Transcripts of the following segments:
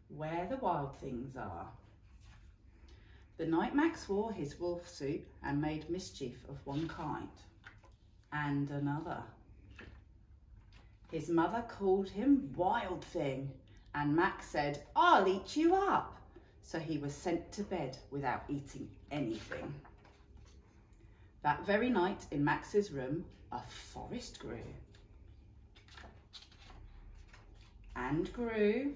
where the wild things are. The night Max wore his wolf suit and made mischief of one kind and another. His mother called him Wild Thing, and Max said, "I'll eat you up." So he was sent to bed without eating anything. That very night in Max's room, a forest grew and grew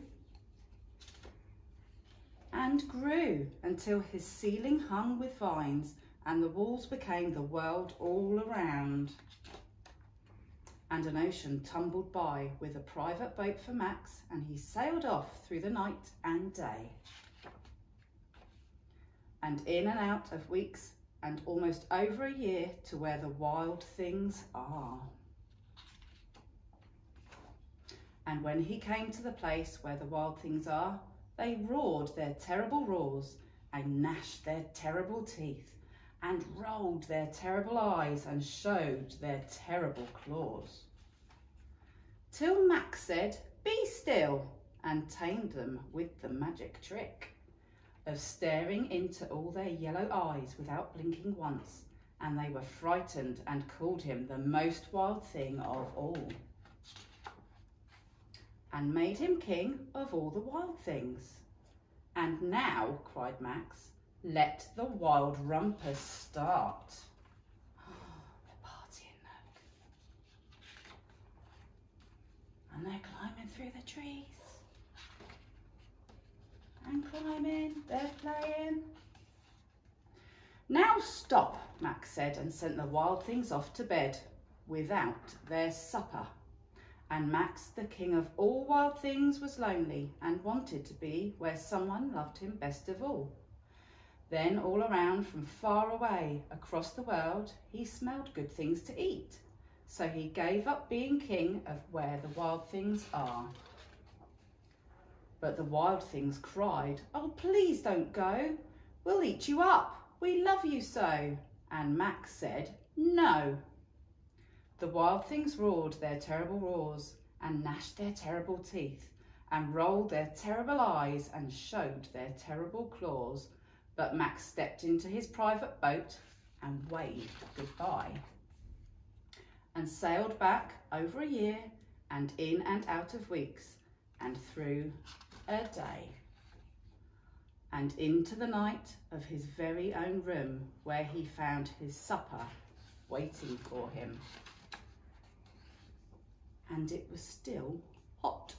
and grew until his ceiling hung with vines and the walls became the world all around. And an ocean tumbled by with a private boat for Max, and he sailed off through the night and day. And in and out of weeks and almost over a year to where the wild things are. And when he came to the place where the wild things are, they roared their terrible roars and gnashed their terrible teeth and rolled their terrible eyes and showed their terrible claws. Till Max said, "Be still," and tamed them with the magic trick of staring into all their yellow eyes without blinking once, and they were frightened and called him the most wild thing of all, and made him king of all the wild things. "And now," cried Max, "let the wild rumpus start." They're partying, look. And they're climbing through the trees. And climbing, they're playing. "Now stop," Max said, and sent the wild things off to bed without their supper. And Max, the king of all wild things, was lonely and wanted to be where someone loved him best of all. Then all around from far away across the world, he smelled good things to eat. So he gave up being king of where the wild things are. But the wild things cried, "Oh, please don't go. We'll eat you up. We love you so." And Max said, "No." The wild things roared their terrible roars and gnashed their terrible teeth and rolled their terrible eyes and showed their terrible claws. But Max stepped into his private boat and waved goodbye and sailed back over a year and in and out of weeks and through a day and into the night of his very own room, where he found his supper waiting for him. And it was still hot.